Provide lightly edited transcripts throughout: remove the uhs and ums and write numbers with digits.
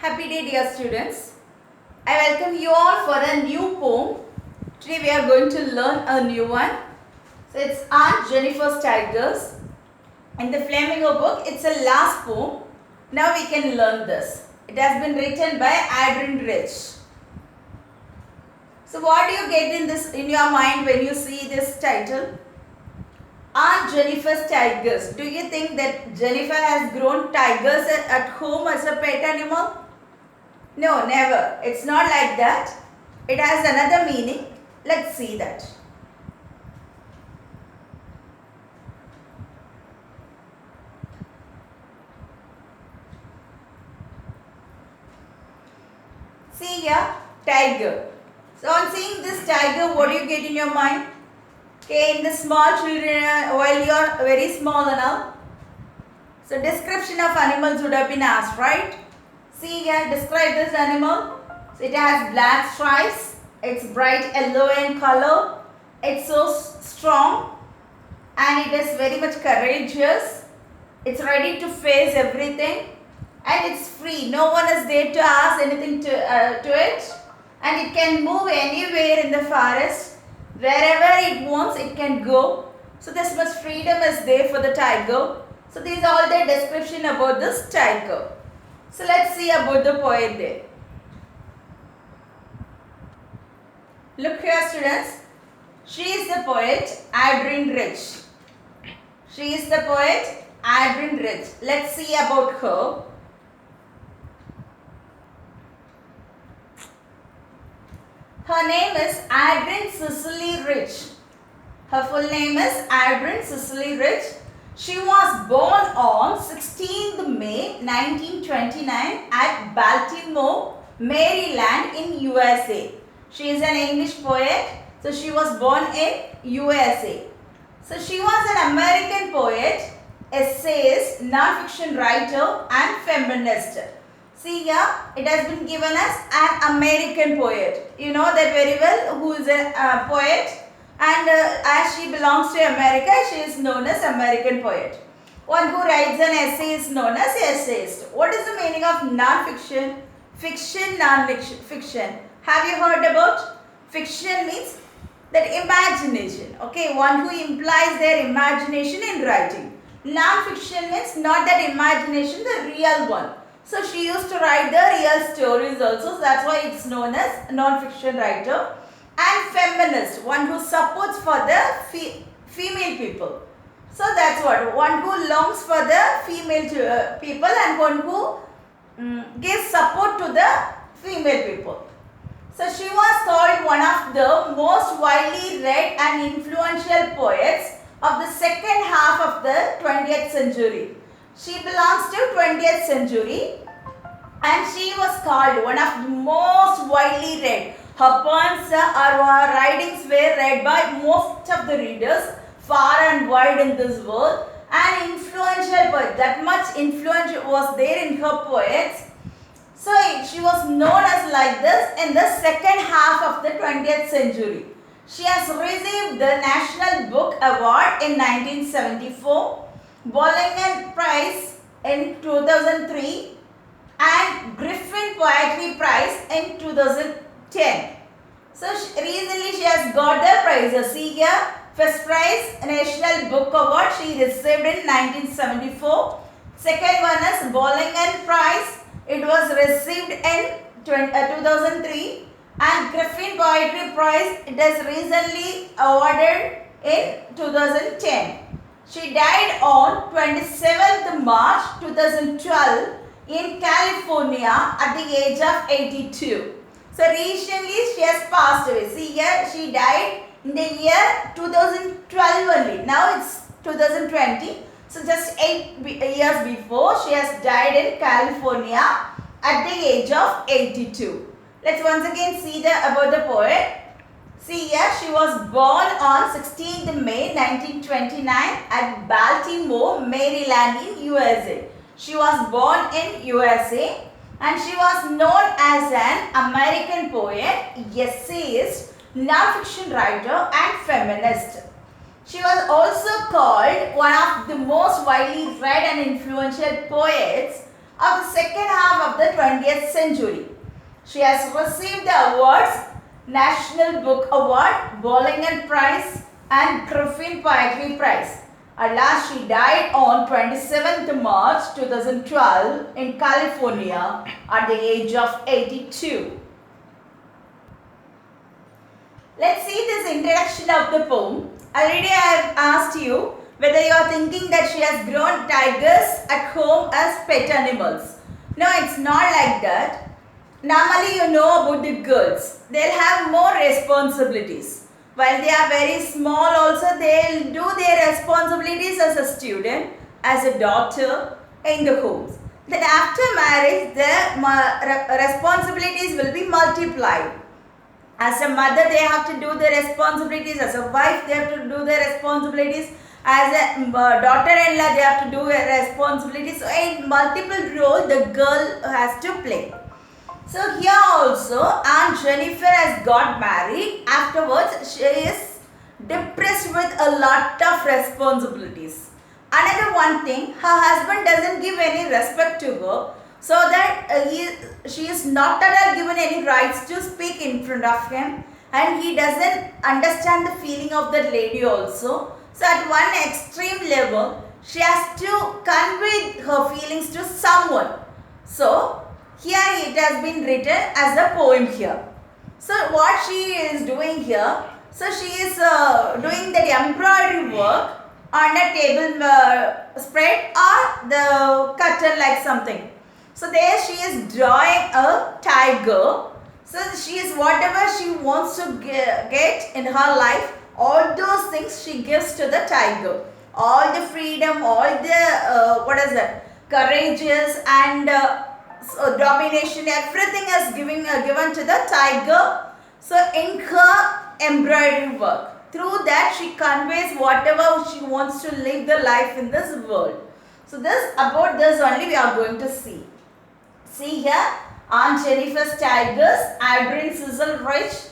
Happy day, dear students. I welcome you all for a new poem. Today we are going to learn a new one. So it's Aunt Jennifer's Tigers. In the Flamingo book, it's a last poem. Now we can learn this. It has been written by Adrian Rich. So what do you get in your mind when you see this title? Aunt Jennifer's Tigers. Do you think that Jennifer has grown tigers at home as a pet animal? No, never. It's not like that. It has another meaning. Let's see that. See here, tiger. So on seeing this tiger, what do you get in your mind? Okay, in the small children, while you are very small now. So description of animals would have been asked, right? See here, describe this animal. So it has black stripes. It's bright yellow in color. It's so strong and it is very much courageous. It's ready to face everything and it's free. No one is there to ask anything to it, and it can move anywhere in the forest. Wherever it wants, it can go. So this much freedom is there for the tiger. So these are all the description about this tiger. So let's see about the poet there. Look here, students. She is the poet Adrian Rich. She is the poet Adrian Rich. Let's see about her. Her name is Adrian Cicely Rich. Her full name is Adrian Cicely Rich. She was born on 16th May 1929 at Baltimore, Maryland in USA. She is an English poet. So she was born in USA. So she was an American poet, essayist, non-fiction writer and feminist. See here, it has been given as an American poet. You know that very well, who is a poet. And as she belongs to America, she is known as American poet. One who writes an essay is known as essayist. What is the meaning of non-fiction? Fiction, non-fiction. Have you heard about? Fiction means that imagination. Okay, one who implies their imagination in writing. Non-fiction means not that imagination, the real one. So she used to write the real stories also. So that's why it's known as non-fiction writer. And feminist, one who supports for the female people. So that's what, one who longs for the female people and one who gives support to the female people. So she was called one of the most widely read and influential poets of the second half of the 20th century. She belongs to 20th century and she was called one of the most widely read. Her poems or her writings were read by most of the readers far and wide in this world. And influential poet, that much influence was there in her poets. So she was known as like this in the second half of the 20th century. She has received the National Book Award in 1974, Bowling Prize in 2003 and Griffin Poetry Prize in 2010. So recently she has got the prizes. See here, first prize National Book Award she received in 1974. Second one is Bowling Prize. It was received in 2003 and Griffin Poetry Prize it is recently awarded in 2010. She died on 27th March 2012 in California at the age of 82. So recently she has passed away. See here, she died in the year 2012 only. Now it's 2020. So just 8 years before she has died in California at the age of 82. Let's once again see about the poet. See here, she was born on 16th May 1929 at Baltimore, Maryland in USA. She was born in USA and she was known as an American poet, essayist, non-fiction writer and feminist. She was also called one of the most widely read and influential poets of the second half of the 20th century. She has received the awards National Book Award, Bowling Prize and Griffin Poetry Prize. At last, she died on 27th March 2012 in California at the age of 82. Let's see this introduction of the poem. Already I have asked you whether you are thinking that she has grown tigers at home as pet animals. No, it's not like that. Normally you know about the girls. They'll have more responsibilities. While they are very small also, they'll do their responsibilities as a student, as a daughter in the homes. Then after marriage, their responsibilities will be multiplied. As a mother, they have to do their responsibilities. As a wife, they have to do their responsibilities. As a daughter-in-law, they have to do their responsibilities. So, in multiple roles, the girl has to play. So, here also, Aunt Jennifer has got married. Afterwards, she is depressed with a lot of responsibilities. Another one thing, her husband doesn't give any respect to her. So that she is not at all given any rights to speak in front of him, and he doesn't understand the feeling of that lady also. So at one extreme level, she has to convey her feelings to someone. So here it has been written as a poem here. So what she is doing here, so she is doing the embroidery work on a table spread or the curtain like something. So there she is drawing a tiger. So she is whatever she wants to get in her life, all those things she gives to the tiger. All the freedom, all the courageous and domination, everything is given to the tiger. So in her embroidery work, through that she conveys whatever she wants to live the life in this world. So about this only we are going to see. See here, Aunt Jennifer's Tigers, Adrian Cecil Rich.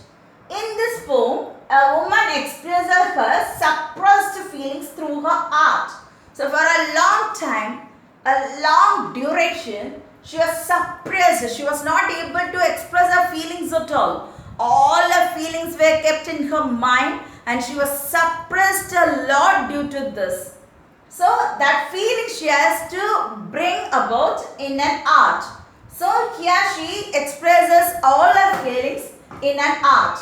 In this poem, a woman expresses her suppressed feelings through her art. So for a long time, a long duration, she was suppressed. She was not able to express her feelings at all. All her feelings were kept in her mind and she was suppressed a lot due to this. So that feeling she has to bring about in an art. So here she expresses all her feelings in an art.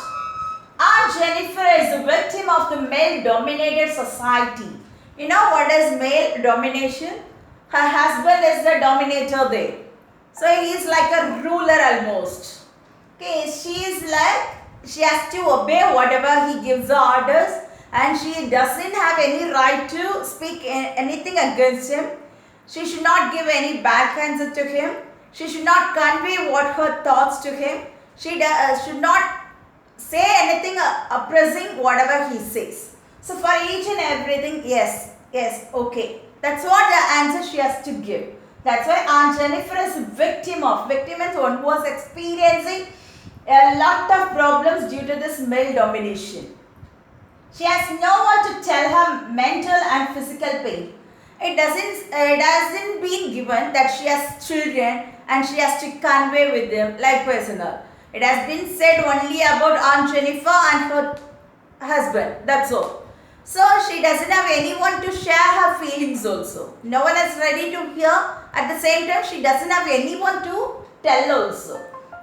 Aunt Jennifer is a victim of the male-dominated society. You know what is male domination? Her husband is the dominator there. So he is like a ruler almost. Okay, she has to obey whatever he gives her orders, and she doesn't have any right to speak anything against him. She should not give any bad answer to him. She should not convey what her thoughts to him. She should not say anything oppressing whatever he says. So for each and everything, yes, okay. That's what the answer she has to give. That's why Aunt Jennifer is a victim means one who was experiencing a lot of problems due to this male domination. She has no one to tell her mental and physical pain. It doesn't been given that she has children and she has to convey with them likewise in her. It has been said only about Aunt Jennifer and her husband. That's all. So she doesn't have anyone to share her feelings also. No one is ready to hear. At the same time, she doesn't have anyone to tell also.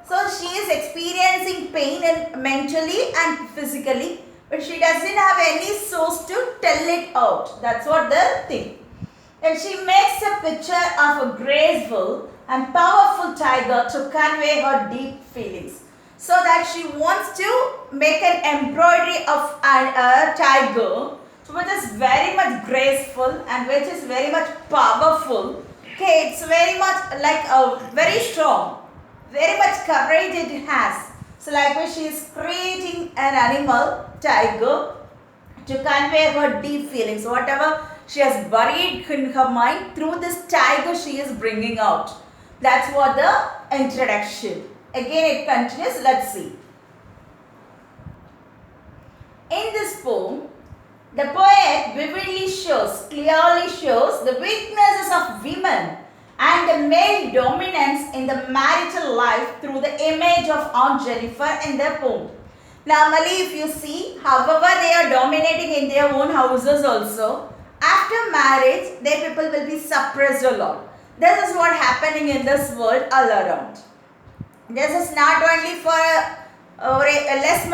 So she is experiencing pain mentally and physically, but she doesn't have any source to tell it out. That's what the thing. And she makes a picture of a graceful and powerful tiger to convey her deep feelings. So that she wants to make an embroidery of a tiger, which is very much graceful and which is very much powerful. Okay, it's very much like very strong, very much courage it has. So likewise she is creating an animal, tiger, to convey her deep feelings. Whatever she has buried in her mind, through this tiger she is bringing out. That's what the introduction. Again it continues. Let's see. In this poem, the poet vividly clearly shows the weaknesses of women and the male dominance in the marriage life through the image of Aunt Jennifer in their poem. Normally, if you see, however they are dominating in their own houses also, after marriage, their people will be suppressed a lot. This is what happening in this world all around. This is not only for a less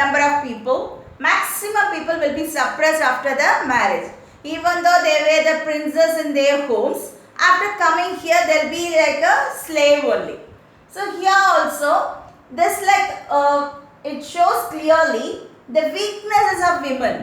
number of people. Maximum people will be suppressed after the marriage. Even though they were the princes in their homes, after coming here, they'll be like a slave only. So here also, this it shows clearly the weaknesses of women.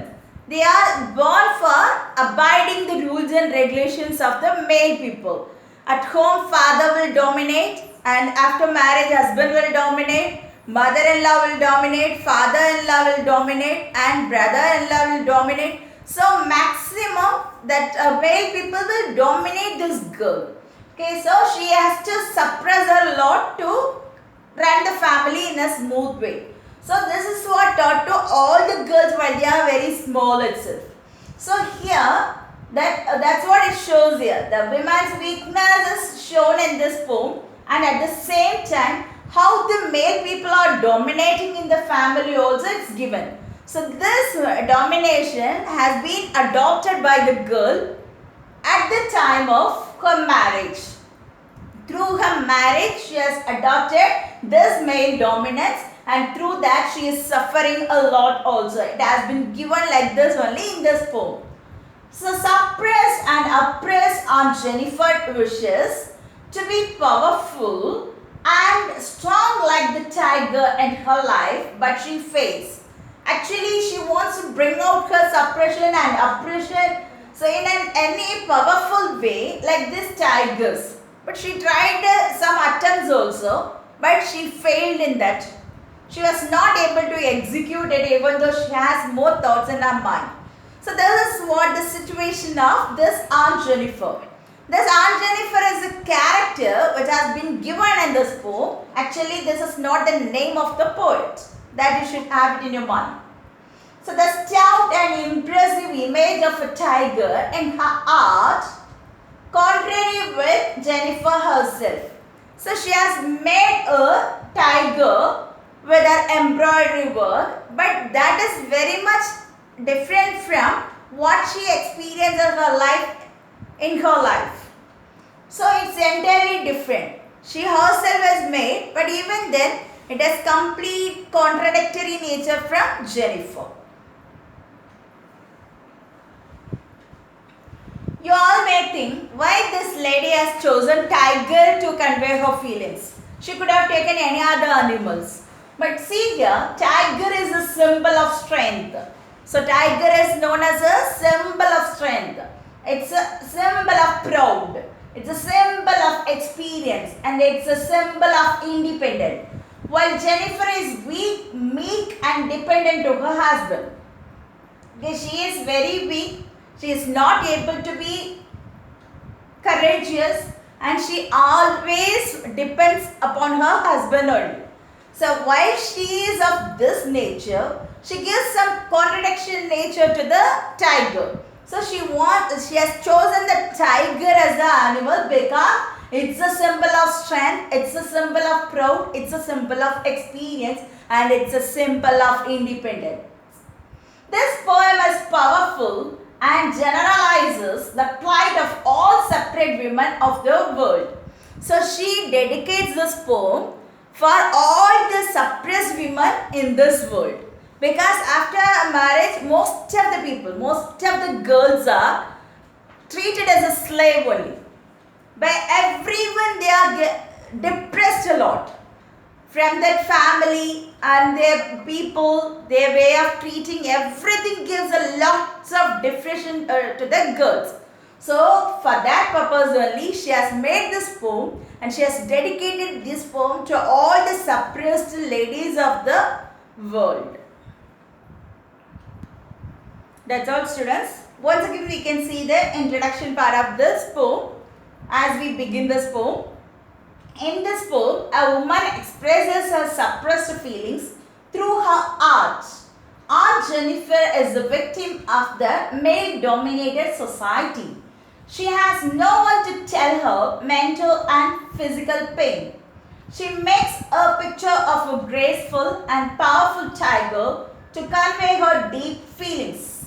They are born for abiding the rules and regulations of the male people. At home, father will dominate, and after marriage, husband will dominate, mother-in-law will dominate, father-in-law will dominate, and brother-in-law will dominate. So maximum that male people will dominate this girl. Okay, so she has to suppress a lot to run the family in a smooth way. So this is what taught to all the girls while they are very small itself. So here, that's what it shows here. The women's weakness is shown in this poem, and at the same time, how the male people are dominating in the family also is given. So this domination has been adopted by the girl at the time of her marriage. Through her marriage, she has adopted this male dominance, and through that she is suffering a lot also. It has been given like this only in this poem. So suppressed and oppressed Aunt Jennifer wishes to be powerful and strong like the tiger in her life, but she fails. Actually, she wants to bring out her suppression and oppression, so in any powerful way like this tigers. But she tried some attempts also, but she failed in that. She was not able to execute it even though she has more thoughts in her mind. So this is what the situation of this Aunt Jennifer. This Aunt Jennifer is a character which has been given in this poem. Actually, this is not the name of the poet. That you should have it in your mind. So the stout and impressive image of a tiger in her art, contrary with Jennifer herself. So she has made a tiger with her embroidery work, but that is very much different from what she experienced in her life. So it's entirely different. She herself has made, but even then it has complete contradictory nature from Jennifer. You all may think why this lady has chosen tiger to convey her feelings. She could have taken any other animals. But see here, tiger is a symbol of strength. So tiger is known as a symbol of strength. It's a symbol of proud. It's a symbol of experience, and it's a symbol of independence. While Jennifer is weak, meek and dependent to her husband. Okay, she is very weak. She is not able to be courageous, and she always depends upon her husband only. So while she is of this nature, she gives some contradiction nature to the tiger. So she has chosen the tiger as the animal because it's a symbol of strength, it's a symbol of pride, it's a symbol of experience, and it's a symbol of independence. This poem is powerful and generalizes the plight of all separate women of the world. So she dedicates this poem for all the suppressed women in this world. Because after marriage, most of the girls are treated as a slave only. By everyone, they are depressed a lot. From their family and their people, their way of treating, everything gives a lot of depression to the girls. So for that purpose only, she has made this poem, and she has dedicated this poem to all the suppressed ladies of the world. That's all, students. Once again, we can see the introduction part of this poem as we begin this poem. In this poem, a woman expresses her suppressed feelings through her art. Aunt Jennifer is the victim of the male-dominated society. She has no one to tell her mental and physical pain. She makes a picture of a graceful and powerful tiger to convey her deep feelings.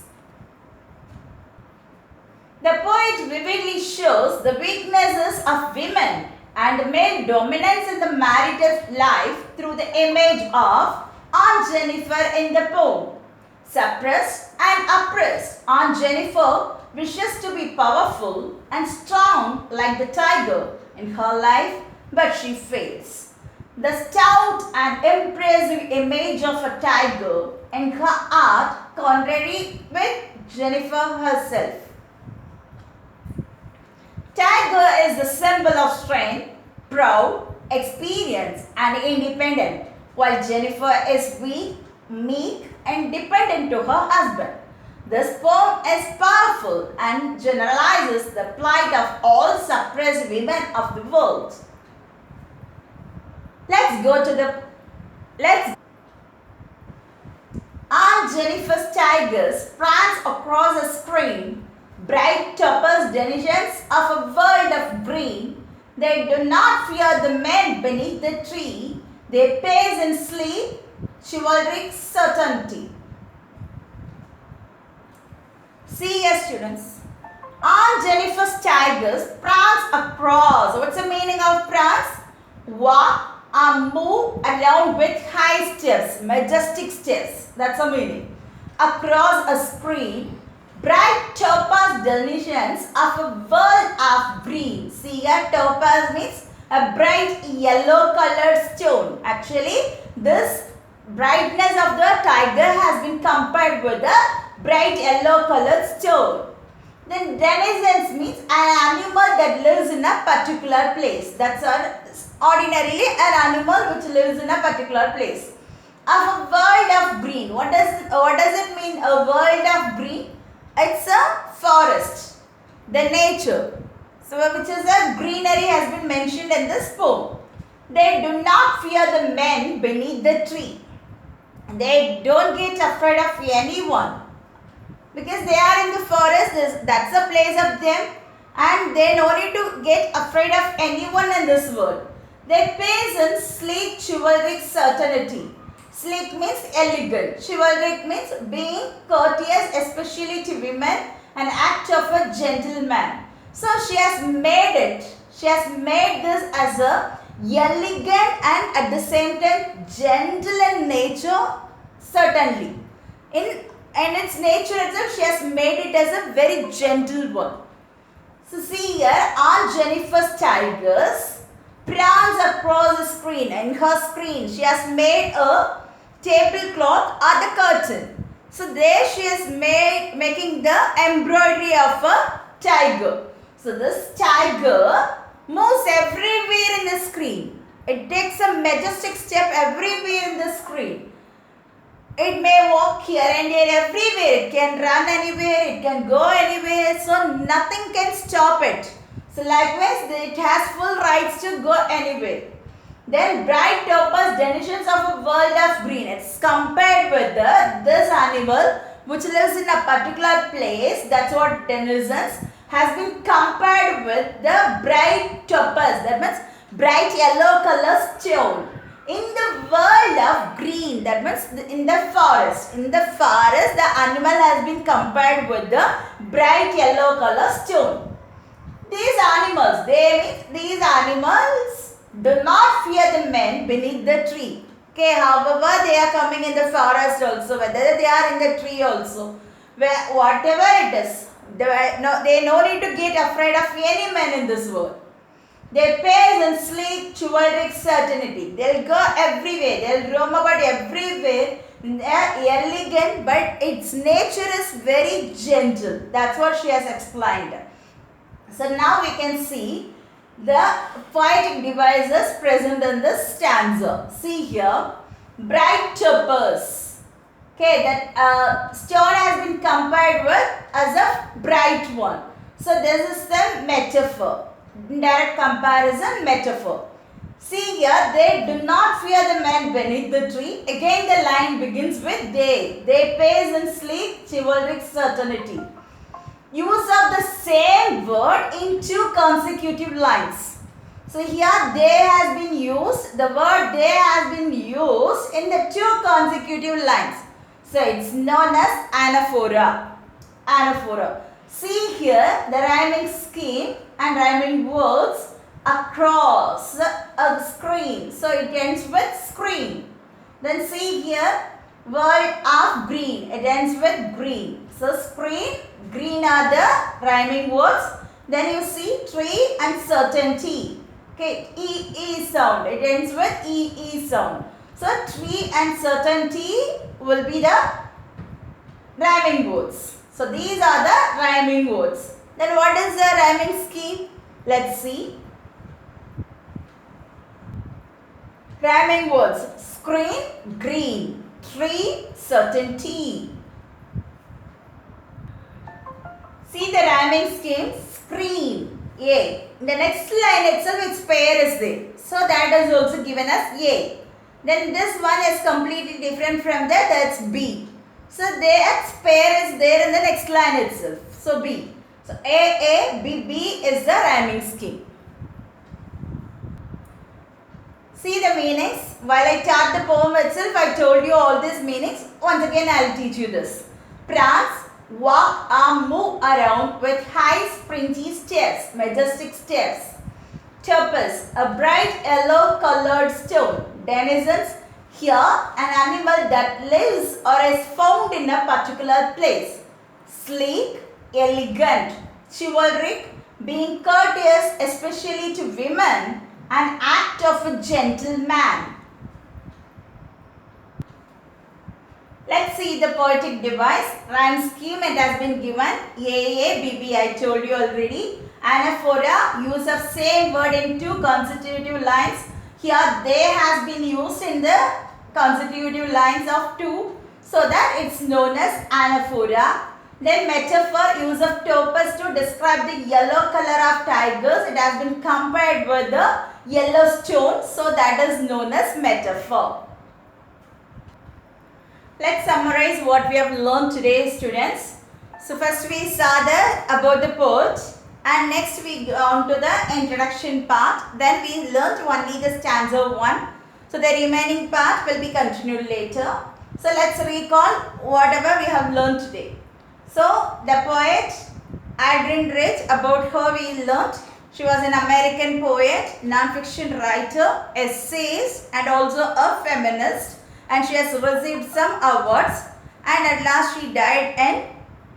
The poet vividly shows the weaknesses of women and male dominance in the marital life through the image of Aunt Jennifer in the poem. Suppressed and oppressed, Aunt Jennifer wishes to be powerful and strong like the tiger in her life, but she fails. The stout and impressive image of a tiger in her art contrary with Jennifer herself. Tiger is the symbol of strength, proud, experienced and independent, while Jennifer is weak, meek and dependent to her husband. This poem is powerful and generalizes the plight of all suppressed women of the world. Aunt Jennifer's tigers prance across a screen, bright topaz denizens of a world of green. They do not fear the men beneath the tree. They pace in sleep, chivalric certainty. See here, students. Aunt Jennifer's tigers prance across. What's the meaning of prance? Walk or move along with high steps, majestic steps. That's the meaning. Across a screen, bright topaz denizens of a world of green. See here, topaz means a bright yellow colored stone. Actually, this brightness of the tiger has been compared with the bright yellow colored stone. Then denizens means an animal that lives in a particular place. That's ordinarily an animal which lives in a particular place. Of a world of green. What does it mean, a world of green? It's a forest, the nature. So which is a greenery has been mentioned in this poem. They do not fear the men beneath the tree. They don't get afraid of anyone. Because they are in the forest, that's a place of them and they no need to get afraid of anyone in this world. They pace in sleek chivalric certainty. Sleek means elegant. Chivalric means being courteous, especially to women, an act of a gentleman. So she has made this as a elegant and at the same time gentle in nature, certainly. In its nature itself, she has made it as a very gentle one. So see here, Aunt Jennifer's tigers prance across the screen. In her screen, she has made a tablecloth or the curtain. So there she is making the embroidery of a tiger. So this tiger moves everywhere in the screen. It takes a majestic step everywhere in the screen. It may walk here and there everywhere. It can run anywhere. It can go anywhere. So nothing can stop it. So likewise, it has full rights to go anywhere. Then bright topaz denizens of a world of green. It's compared with this animal which lives in a particular place. That's what denizens has been compared with the bright topaz. That means bright yellow color stone. In the world of green, that means in the forest. In the forest, the animal has been compared with the bright yellow color stone. These animals do not fear the men beneath the tree. Okay, however, they are coming in the forest also, whether they are in the tree also. Whatever it is, they no need to get afraid of any man in this world. They pace in sleek chivalric certainty. They'll go everywhere. They'll roam about everywhere. They are elegant, but its nature is very gentle. That's what she has explained. So now we can see the poetic devices present in this stanza. See here, bright topaz. Okay, that stone has been compared with as a bright one. So this is the metaphor. Direct comparison metaphor. See here, they do not fear the men beneath the tree. Again the line begins with they. They pace in sleek chivalric certainty. Use of the same word in two consecutive lines. So here they has been used. the word they has been used in the two consecutive lines. So it's known as anaphora. Anaphora. See here the rhyming scheme and rhyming words across a screen. So it ends with screen. Then see here word of green. It ends with green. So screen, green are the rhyming words. Then you see tree and certainty. Okay, E sound. It ends with E sound. So tree and certainty will be the rhyming words. So these are the rhyming words. Then what is the rhyming scheme? Let's see. Rhyming words. Screen, green. Tree, certainty. See the rhyming scheme. Screen, A. In the next line itself its pair is there. So that is also given as A. Then this one is completely different from that. That's B. So its pair is there in the next line itself. So B. So A, B, B is the rhyming scheme. See the meanings. While I taught the poem itself, I told you all these meanings. Once again, I will teach you this. Prance, walk or move around with high springy steps, majestic steps. Topaz, a bright yellow colored stone. Denizens, here an animal that lives or is found in a particular place. Sleek, elegant. Chivalric, being courteous especially to women, an act of a gentleman. Let's see the poetic device. Rhyme scheme, it has been given. A, B, B, I told you already. Anaphora, use of same word in two consecutive lines. Here they has been used in the consecutive lines of two. So that it's known as anaphora. Then metaphor, use of topaz to describe the yellow color of tigers. It has been compared with the yellow stone. So that is known as metaphor. Let's summarize what we have learned today, students. So first we saw about the poet, and next we go on to the introduction part. Then we learned only the stanza 1. So the remaining part will be continued later. So let's recall whatever we have learned today. So the poet Adrienne Rich, about her we learnt. She was an American poet, non-fiction writer, essayist, and also a feminist. And she has received some awards, and at last she died in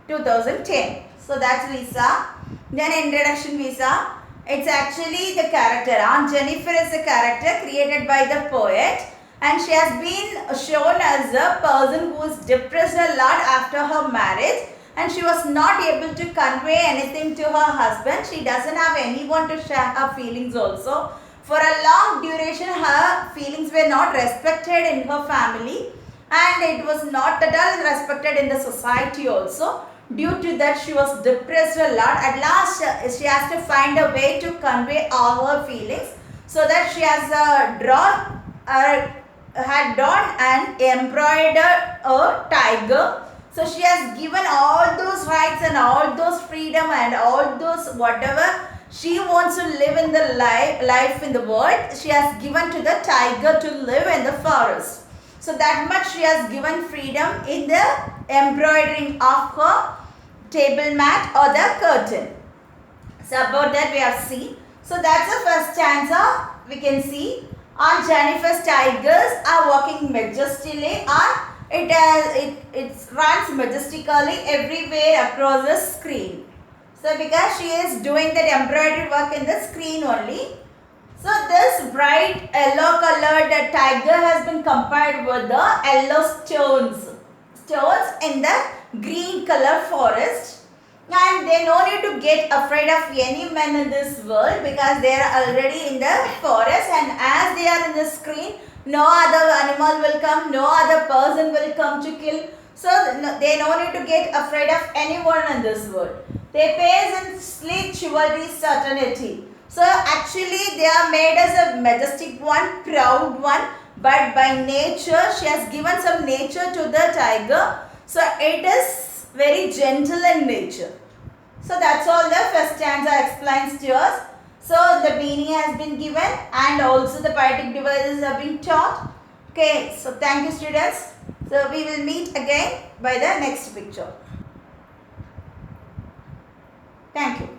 2010. So that's Lisa. Then introduction Lisa. It's actually the character. Aunt Jennifer is the character created by the poet, and she has been shown as a person who is depressed a lot after her marriage, and she was not able to convey anything to her husband. She doesn't have anyone to share her feelings also. For a long duration, her feelings were not respected in her family, and it was not at all respected in the society also. Due to that, she was depressed a lot. At last, she has to find a way to convey all her feelings. So that she has had drawn and embroidered a tiger. So she has given all those rights and all those freedom and all those whatever she wants to live in the life in the world, she has given to the tiger to live in the forest. So that much she has given freedom in the embroidering of her table mat or the curtain. So about that we have seen. So that's the first stanza. We can see Aunt Jennifer's tigers are walking majestically, or it runs majestically everywhere across the screen. So because she is doing that embroidery work in the screen only. So this bright yellow colored tiger has been compared with the yellow stones in the green color forest. And they no need to get afraid of any men in this world because they are already in the forest, and as they are in the screen, no other animal will come, no other person will come to kill. So they no need to get afraid of anyone in this world. They pace in sleek chivalry certainty. So actually they are made as a majestic one, proud one, but by nature she has given some nature to the tiger. So it is very gentle in nature. So that's all the first stanza explains to us. So the meaning has been given and also the poetic devices have been taught. Okay, so thank you students. So we will meet again by the next picture. Thank you.